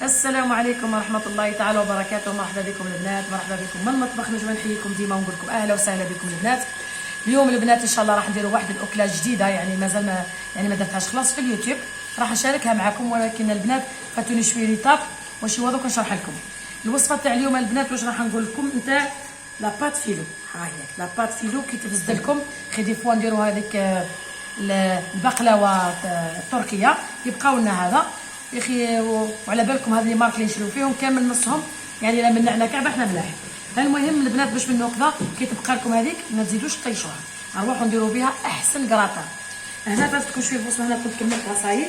السلام عليكم ورحمة الله تعالى وبركاته. مرحبا بكم البنات، مرحبا بكم من مطبخ نجوى. نحييكم ديما ونقول لكم اهلا وسهلا بكم البنات. اليوم البنات ان شاء الله راح نديروا واحد الاكله جديده، يعني مازال ما درتهاش خلاص في اليوتيوب، راح نشاركها معكم. ولكن البنات فاتوني شويه ليطاب واش هو دوك نشرح لكم الوصفه تاع اليوم البنات. واش راح نقول لكم نتاع لا بات فيلو. ها هي لا بات فيلو كي تفزد لكم خي دي فوا نديروا هذيك البقلاوه التركيه، يبقاو لنا هذا يا اخي. وعلى بالكم هذه مارك اللي نشريو فيهم كامل نصهم يعني لا منعنا كاع حنا ملاح. المهم البنات باش من نقطه كي تبقى لكم هذيك ما تزيدوش طيشوها، نروحوا نديروا بها احسن كراطان. هنا فاتتكم شويه البصمه، هنا كنت كملتها صايي.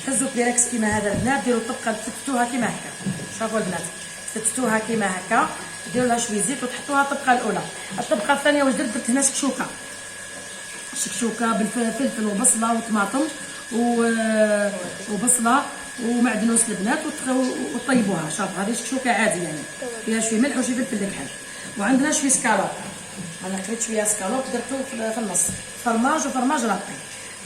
تهزوا بليركس كيما هذا البنات، ديروا الطبقه تفتوها كيما هكا. شوفوا البنات تفتوها كيما هكا، ديروا لها شويه زيت وتحطوها الطبقه الاولى. الطبقه الثانيه واش درت هنا شكشوكه بالفلفل وبصله وطماطم وبصله ومعدنوس البنات وطيبوها. شوفوا هذه شكشوكه عاديه يعني فيها شويه ملح وشويه فلفل دحال. وعندنا شويه سكالوب، انا خليت شويه سكالوب درتو في النص، فرماج رابي.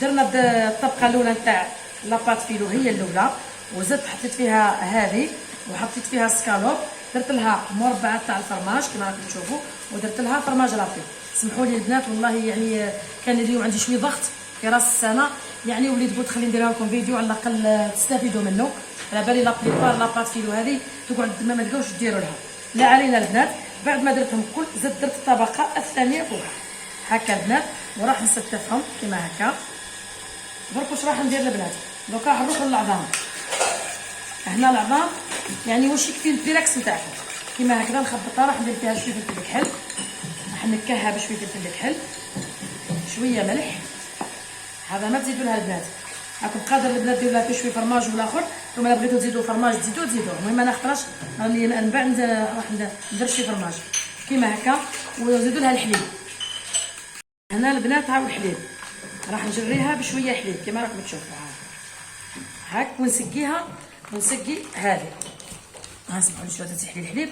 درنا الطبقه الاولى نتاع لاباط فيلو هي الاولى، وزدت حطيت فيها هذه وحطيت فيها سكالوب، درت لها مربعات تاع الفرماج كما راكم تشوفوا، ودرت لها فرماج رابي. سمحوا لي البنات والله يعني كان اليوم عندي شويه ضغط في راس السنه، يعني وليت قلت خلي نديرها لكم فيديو على الاقل تستفيدوا منه. على بالي لا بريبار لاباط فيلو هذه تقعد ما تلقاوش ديروا لها. لا علينا البنات، بعد ما درتهم الكل زدت درت الطبقه الثانيه فوقها هكا البنات، وراح نستفهم كما هكا. درك واش راح ندير البنات، دوكا راح نروحوا للعظام. هنا العظام يعني واش يكفي البيراكس نتاعكم كيما هكذا نخبطها. راح ندير فيها شويه فلفل كحل، راح نكهها بشويه فلفل كحل، شويه ملح. هذا ما تزيدوا لها البنات، راكم قادر البنات ديروا لها شويه فرماج ولا اخر، ثم الا بغيتوا تزيدوا فرماج تزيدوا. المهم انا خطراش راني من بعد راح ندير شي فرماج كيما هكا، وزيدوا لها الحليب. هنا البنات هاو الحليب راح نجريها بشويه حليب كما راكم تشوفوا هاك، ونسقيها ونسقي هذه. سمحوا لي شويه تسحلي الحليب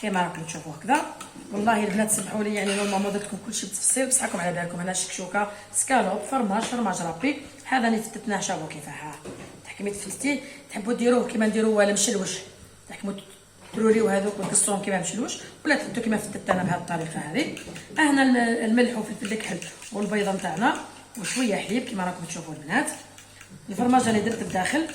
كما راكم تشوفوا هكذا. والله البنات سمحوا لي يعني نورمالمون درت لكم كلشي بالتفصيل، بصح راكم على بالكم هنا شكشوكه سكالوب فرماج رابي. هذا اللي فتتناه شافوا كيفاه تحكمي تفتتيه. تحبوا ديروه كيما نديروه ولا مشلوش، تحكموا تروريو هذوك وتقصوهم كيما مشلوش، ولا تفتوا كيما فتت انا بهذه الطريقه هذه. هنا الملح وفلفل الكحل والبيضه نتاعنا وشويه حليب كيما راكم تشوفوا البنات. الفرماجه اللي درت الداخل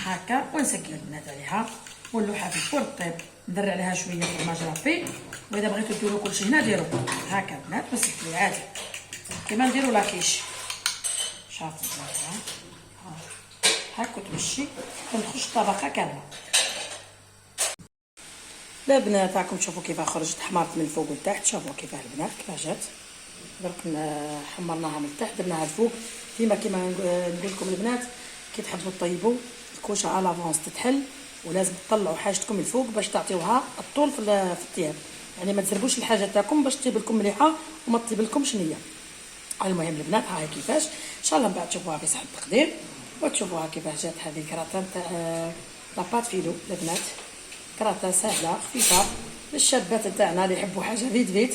هكا، ونسقي البنات عليها ونلوحها في الفرن طيب. ندرع عليها شويه فرماج رابي، واذا بغيتوا ديروا كلشي هنا ديروا هكا البنات، ونسقيو عادي كيما نديروا لاكيش. شاطر البنات هاكا تمشي ونخش طبقه كامله. لا بنات راكم تشوفوا كيف خرجت، حمرت من الفوق لتحت. شوفوا كيفاه البنات كيفاه جات، درك حمرناها من التحت درناها الفوق. كيما نقول لكم البنات كي تحبوا طيبوا الكوشه على لافونس تتحل، ولازم تطلعوا حاجتكم الفوق باش تعطيوها الطول في الثياب، يعني ما تزربوش الحاجه تاعكم باش تطيب لكم مليحه وما تطيب لكمش نيه. المهم البنات هاي كيفاش ان شاء الله من بعد تشوفوها في صحه التقدير وتشوفوها كيفاش جات هذه الكراتان تاع لاباط فيلو البنات. كراتان سهله خفيفه للشابات تاعنا اللي يحبوا حاجه فيت.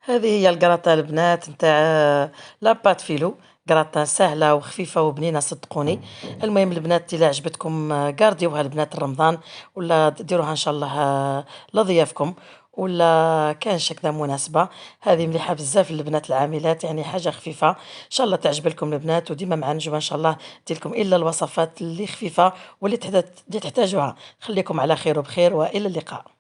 هذه هي الكراتان البنات نتاع لاباط فيلو، كراتان سهله وخفيفه وبنينه صدقوني. المهم البنات الا عجبتكم قارديوها البنات رمضان، ولا ديروها ان شاء الله لضيافكم، ولا كان هكذا مناسبه. هذه مليحه بزاف للبنات العاملات، يعني حاجه خفيفه ان شاء الله تعجبكم البنات. وديما مع نجوى ان شاء الله ندير لكم الا الوصفات اللي خفيفه واللي تحتاجوها. خليكم على خير وبخير والى اللقاء.